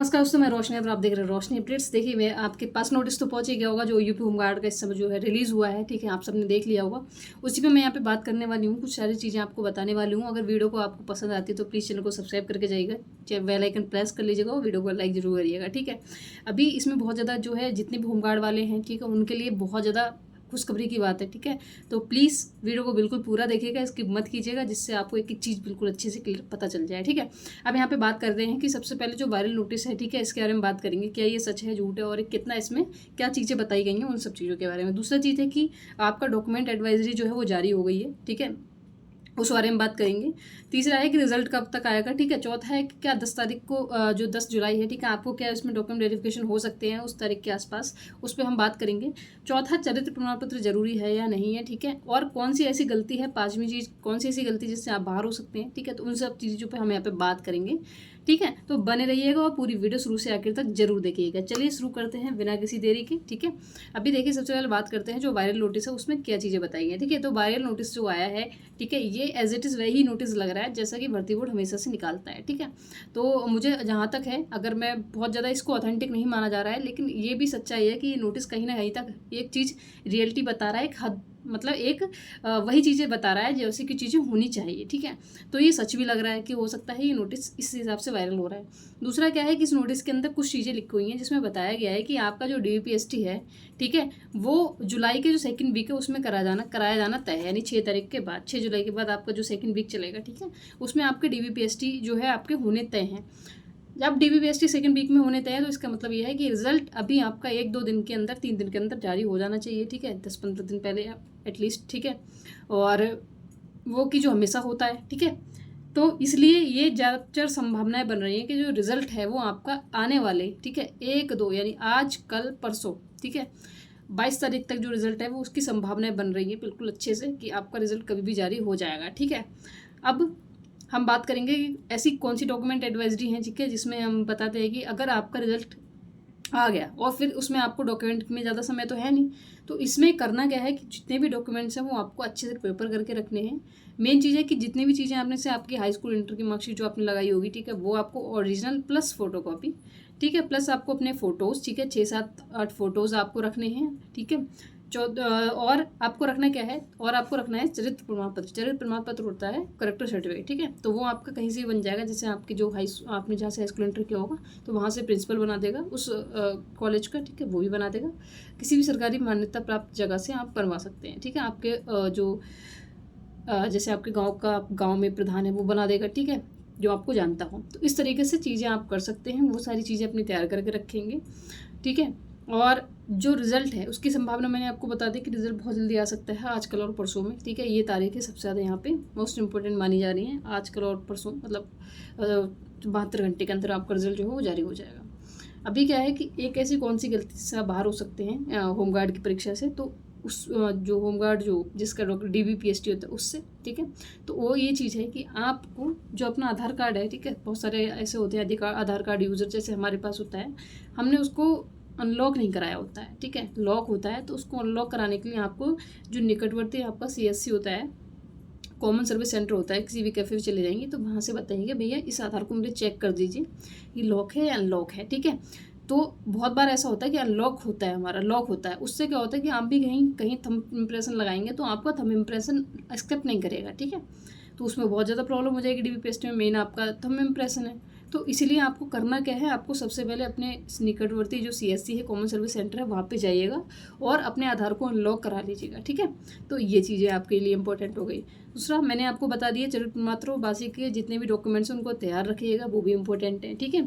नमस्कार दोस्तों, मैं रोशनी और आप देख रहे हैं रोशनी अपडेट्स। देखिए, मैं आपके पास नोटिस तो पहुंच ही गया होगा जो यूपी होमगार्ड का इस समय जो है रिलीज़ हुआ है। ठीक है, आप सबने देख लिया होगा। उसी पे मैं यहाँ पे बात करने वाली हूँ, कुछ सारी चीज़ें आपको बताने वाली हूँ। अगर वीडियो को आपको पसंद आती है तो प्लीज़ चैनल को सब्सक्राइब करके जाइएगा, चाहे बेल आइकन प्रेस कर लीजिएगा और वीडियो को लाइक जरूर करिएगा। ठीक है, अभी इसमें बहुत ज़्यादा जो है जितने भी होमगार्ड वाले हैं, ठीक है, उनके लिए बहुत ज़्यादा खुशखबरी की बात है। ठीक है, तो प्लीज़ वीडियो को बिल्कुल पूरा देखिएगा, स्किप मत कीजिएगा, जिससे आपको एक एक चीज़ बिल्कुल अच्छे से क्लियर पता चल जाए। ठीक है, अब यहाँ पे बात करते हैं कि सबसे पहले जो वायरल नोटिस है, ठीक है, इसके बारे में बात करेंगे, क्या ये सच है झूठ है और कितना इसमें क्या चीज़ें बताई गई हैं उन सब चीज़ों के बारे में। दूसरा चीज़ है कि आपका डॉक्यूमेंट एडवाइजरी जो है वो जारी हो गई है। ठीक है, उस बारे में बात करेंगे। तीसरा है कि रिजल्ट कब तक आएगा। ठीक है, चौथा है कि क्या 10 तारीख को जो 10 जुलाई है, ठीक है, आपको क्या इसमें डॉक्यूमेंट वेरिफिकेशन हो सकते हैं उस तारीख के आसपास, उस पर हम बात करेंगे। चौथा, चरित्र प्रमाण पत्र जरूरी है या नहीं है। ठीक है, और कौन सी ऐसी गलती है, पांचवी चीज़, कौन सी ऐसी गलती जिससे आप बाहर हो सकते हैं। ठीक है, तो उन सब चीज़ों पर हम यहाँ पे बात करेंगे। ठीक है, तो बने रहिएगा और पूरी वीडियो शुरू से आखिर तक जरूर देखिएगा। चलिए शुरू करते हैं बिना किसी देरी के। ठीक है, अभी देखिए, सबसे पहले बात करते हैं जो वायरल नोटिस है उसमें क्या चीज़ें बताई हैं। ठीक है, तो वायरल नोटिस जो आया है, ठीक है, ये एज इट इज़ वही नोटिस लग रहा है जैसा कि भर्ती बोर्ड हमेशा से निकालता है। ठीक है, तो मुझे जहाँ तक है, अगर मैं बहुत ज़्यादा इसको ऑथेंटिक नहीं माना जा रहा है, लेकिन ये भी सच्चाई है कि ये नोटिस कहीं ना कहीं तक एक चीज़ रियलिटी बता रहा है, एक हद, मतलब एक वही चीज़ें बता रहा है जैसे कि चीज़ें होनी चाहिए। ठीक है, तो ये सच भी लग रहा है कि हो सकता है ये नोटिस इस हिसाब से वायरल हो रहा है। दूसरा क्या है कि इस नोटिस के अंदर कुछ चीज़ें लिखी हुई हैं जिसमें बताया गया है कि आपका जो DVPST है, ठीक है, वो जुलाई के जो सेकंड वीक है उसमें कराया जाना तय है, यानी 6 तारीख के बाद, 6 जुलाई के बाद आपका जो सेकंड वीक चलेगा, ठीक है, उसमें आपके DVPST जो है आपके होने तय हैं। जब DVPST सेकंड वीक में होने तय है तो इसका मतलब ये है कि रिजल्ट अभी आपका 1-2 दिन के अंदर, 3 दिन के अंदर जारी हो जाना चाहिए। ठीक है, 10-15 दिन पहले एटलीस्ट। ठीक है, और वो कि जो हमेशा होता है। ठीक है, तो इसलिए ये ज़्यादातर संभावनाएं बन रही हैं कि जो रिजल्ट है वो आपका आने वाले, ठीक है, 1-2 यानी आज कल परसों, ठीक है, 22 तारीख तक जो रिजल्ट है वो उसकी संभावनाएं बन रही है बिल्कुल अच्छे से कि आपका रिजल्ट कभी भी जारी हो जाएगा। ठीक है, अब हम बात करेंगे कि ऐसी कौन सी डॉक्यूमेंट एडवाइजरी हैं, ठीक है, जिसमें हम बताते हैं कि अगर आपका रिजल्ट आ गया और फिर उसमें आपको डॉक्यूमेंट में ज़्यादा समय तो है नहीं, तो इसमें करना क्या है कि जितने भी डॉक्यूमेंट्स हैं वो आपको अच्छे से पेपर करके रखने हैं। मेन चीज़ है कि जितनी भी चीज़ें आपने से आपकी हाई स्कूल इंटर की मार्कशीट जो आपने लगाई होगी, ठीक है, वो आपको ओरिजिनल प्लस फोटोकॉपी, ठीक है, प्लस आपको अपने फ़ोटोज़, ठीक है, 6-7-8 फ़ोटोज़ आपको रखने हैं। ठीक है, और आपको रखना क्या है, और आपको रखना है चरित्र प्रमाण पत्र। चरित्र प्रमाण पत्र होता है करेक्टर सर्टिफिकेट। ठीक है, तो वो आपका कहीं से बन जाएगा, जैसे आपकी जो आपने जहाँ से हाई स्कूल इंटर किया होगा तो वहाँ से प्रिंसिपल बना देगा उस कॉलेज का। ठीक है, वो भी बना देगा। किसी भी सरकारी मान्यता प्राप्त जगह से आप बनवा सकते हैं। ठीक है, आपके जैसे आपके गांव में प्रधान है वो बना देगा। ठीक है, जो आपको जानता हो, तो इस तरीके से चीज़ें आप कर सकते हैं। वो सारी चीज़ें अपनी तैयार करके रखेंगे। ठीक है, और जो रिज़ल्ट है उसकी संभावना मैंने आपको बता दी कि रिज़ल्ट बहुत जल्दी आ सकता है, आजकल और परसों में। ठीक है, ये तारीखें सबसे ज़्यादा यहाँ पे मोस्ट इंपॉर्टेंट मानी जा रही हैं, आजकल और परसों, मतलब 72 घंटे के अंदर आपका रिज़ल्ट जो है वो जारी हो जाएगा। अभी क्या है कि एक ऐसी कौन सी गलती से आप बाहर हो सकते हैं होमगार्ड की परीक्षा से, तो उस जो होमगार्ड जो जिसका DVPST होता है उससे। ठीक है, तो वो ये चीज़ है कि आपको जो अपना आधार कार्ड है, ठीक है, बहुत सारे ऐसे होते हैं आधार कार्ड यूज़र, जैसे हमारे पास होता है, हमने उसको अनलॉक नहीं कराया होता है। ठीक है, लॉक होता है, तो उसको अनलॉक कराने के लिए आपको जो निकटवर्ती आपका CSC होता है, कॉमन सर्विस सेंटर होता है, किसी भी कैफे में चले जाएंगे तो वहाँ से बताएंगे भैया इस आधार को मुझे चेक कर दीजिए, ये लॉक है या अनलॉक है। ठीक है, तो बहुत बार ऐसा होता है कि अनलॉक होता है, हमारा लॉक होता है, उससे क्या होता है कि आप भी कहीं कहीं थंब इम्प्रेशन लगाएंगे तो आपका थंब इम्प्रेशन एक्सेप्ट नहीं करेगा। ठीक है, तो उसमें बहुत ज़्यादा प्रॉब्लम हो जाएगी। DVPST में मेन आपका थंब इम्प्रेशन है, तो इसीलिए आपको करना क्या है, आपको सबसे पहले अपने निकटवर्ती जो CSC है, कॉमन सर्विस सेंटर है, वहाँ पे जाइएगा और अपने आधार को अनलॉक करा लीजिएगा। ठीक है, तो ये चीज़ें आपके लिए इंपॉर्टेंट हो गई। दूसरा मैंने आपको बता दिया, चरित्र प्रमात्र बासी के जितने भी डॉक्यूमेंट्स हैं उनको तैयार रखिएगा, वो भी इंपॉर्टेंट है। ठीक है,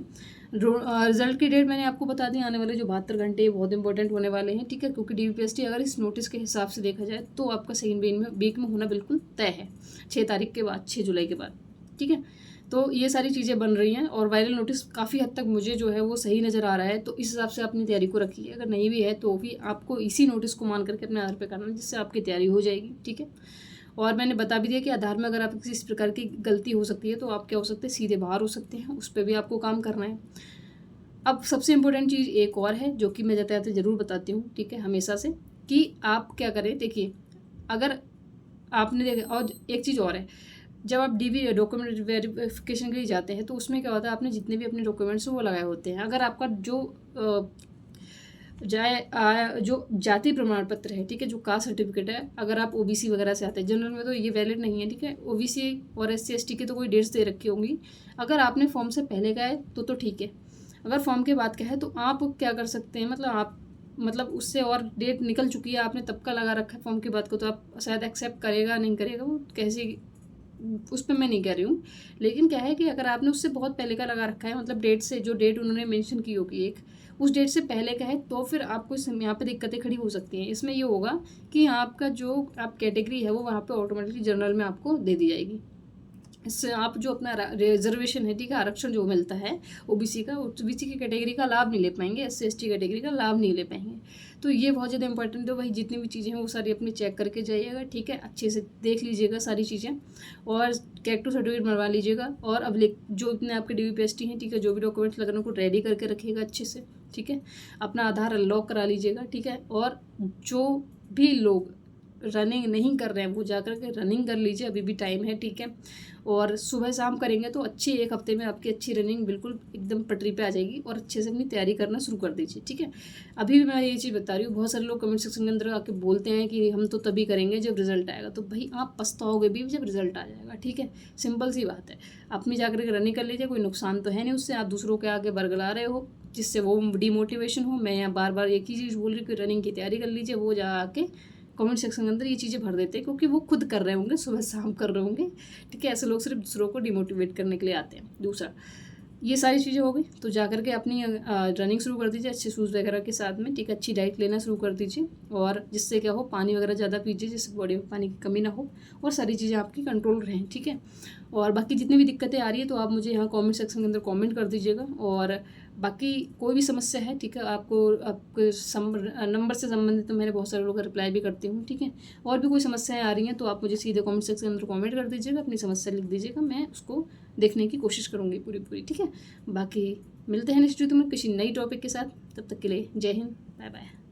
रिजल्ट की डेट मैंने आपको बता दी, आने वाले जो 72 घंटे बहुत इंपॉर्टेंट होने वाले हैं। ठीक है, क्योंकि DVPST अगर इस नोटिस के हिसाब से देखा जाए तो आपका सेकंड वीक में होना बिल्कुल तय है, 6 तारीख के बाद, 6 जुलाई के बाद। ठीक है, तो ये सारी चीज़ें बन रही हैं और वायरल नोटिस काफ़ी हद तक मुझे जो है वो सही नज़र आ रहा है, तो इस हिसाब से अपनी तैयारी को रखिए। अगर नहीं भी है तो भी आपको इसी नोटिस को मान करके अपने आधार पे करना, जिससे आपकी तैयारी हो जाएगी। ठीक है, और मैंने बता भी दिया कि आधार में अगर आप किसी इस प्रकार की गलती हो सकती है तो आप क्या हो सकते हैं, सीधे बाहर हो सकते हैं, उस पर भी आपको काम करना है। अब सबसे इम्पोर्टेंट चीज़ एक और है जो कि मैं जाते जाते ज़रूर बताती हूँ, ठीक है, हमेशा से, कि आप क्या करें। देखिए, अगर आपने देखा, और एक चीज़ और है, जब आप डीवी डॉक्यूमेंट वेरिफिकेशन के लिए जाते हैं तो उसमें क्या होता है, आपने जितने भी अपने डॉक्यूमेंट्स वो लगाए होते हैं, अगर आपका जो जाति प्रमाण पत्र है, ठीक है, जो कास्ट सर्टिफिकेट है, अगर आप ओबीसी वगैरह से आते हैं, जनरल में तो ये वैलिड नहीं है, ठीक है, ओबीसी और एससी एसटी की तो कोई डेट्स दे रखी होंगी। अगर आपने फॉर्म से पहले का है तो ठीक है, अगर फॉर्म के बाद का है तो आप क्या कर सकते हैं, मतलब उससे और डेट निकल चुकी है, आपने तब का लगा रखा है फॉर्म के बाद को, तो आप शायद एक्सेप्ट करेगा नहीं करेगा वो कैसे, उस पर मैं नहीं कह रही हूँ। लेकिन क्या है कि अगर आपने उससे बहुत पहले का लगा रखा है, मतलब डेट से, जो डेट उन्होंने मेंशन की होगी एक, उस डेट से पहले का है, तो फिर आपको यहाँ पे दिक्कतें खड़ी हो सकती हैं। इसमें ये होगा कि आपका जो आप कैटेगरी है वो वहाँ पे ऑटोमेटिकली जनरल में आपको दे दी जाएगी। इससे आप जो अपना रिजर्वेशन है, ठीक है, आरक्षण जो मिलता है ओबीसी का, ओबीसी की कैटेगरी का लाभ नहीं ले पाएंगे, एससी एसटी कैटेगरी का लाभ नहीं ले पाएंगे। तो ये बहुत ज़्यादा इंपॉर्टेंट है भाई, जितनी भी चीज़ें हैं वो सारी अपनी चेक करके जाइएगा, ठीक है, अच्छे से देख लीजिएगा सारी चीज़ें, और कैरेक्टर सर्टिफिकेट बनवा लीजिएगा, और अब जो इतने आपके DVPST हैं, ठीक है, जो भी डॉक्यूमेंट्स लगने को रेडी करके रखिएगा अच्छे से, ठीक है, अपना आधार अनलॉक करा लीजिएगा, ठीक है, और जो भी लोग रनिंग नहीं कर रहे हैं वो जाकर के रनिंग कर लीजिए, अभी भी टाइम है, ठीक है, और सुबह शाम करेंगे तो अच्छी, एक हफ्ते में आपकी अच्छी रनिंग बिल्कुल एकदम पटरी पे आ जाएगी, और अच्छे से अपनी तैयारी करना शुरू कर दीजिए, ठीक है। अभी भी मैं ये चीज़ बता रही हूँ, बहुत सारे लोग कमेंट सेक्शन के अंदर आके बोलते हैं कि हम तो तभी करेंगे जब रिजल्ट आएगा, तो भाई आप पछताओगे भी जब रिजल्ट आ जाएगा, ठीक है, सिंपल सी बात है। अपनी जाकर के रनिंग कर लीजिए, कोई नुकसान तो है नहीं उससे, आप दूसरों के आगे बरगला रहे हो जिससे वो डिमोटिवेशन हो। मैं यहाँ बार बार एक ही चीज़ बोल रही हूँ कि रनिंग की तैयारी कर लीजिए, वो जाके कमेंट सेक्शन के अंदर ये चीज़ें भर देते हैं क्योंकि वो खुद कर रहे होंगे, सुबह शाम कर रहे होंगे, ठीक है, ऐसे लोग सिर्फ दूसरों को डिमोटिवेट करने के लिए आते हैं। दूसरा, ये सारी चीज़ें हो गई, तो जाकर के अपनी रनिंग शुरू कर दीजिए अच्छे शूज़ वगैरह के साथ में, ठीक है, अच्छी डाइट लेना शुरू कर दीजिए, और जिससे क्या हो, पानी वगैरह ज़्यादा पीजिए जिससे बॉडी में पानी की कमी ना हो, और सारी चीज़ें आपकी कंट्रोल रहें, ठीक है। और बाकी जितनी भी दिक्कतें आ रही है तो आप मुझे यहाँ कमेंट सेक्शन के अंदर कमेंट कर दीजिएगा, और बाकी कोई भी समस्या है, ठीक है, आपके नंबर से संबंधित तो मैंने बहुत सारे लोगों का रिप्लाई भी करती हूँ, ठीक है, और भी कोई समस्याएं आ रही हैं तो आप मुझे सीधे कमेंट सेक्शन के अंदर कमेंट कर दीजिएगा, अपनी समस्या लिख दीजिएगा, मैं उसको देखने की कोशिश करूँगी पूरी, ठीक है। बाकी मिलते हैं नेक्स्ट वीडियो में किसी नई टॉपिक के साथ, तब तक के लिए जय हिंद, बाय बाय।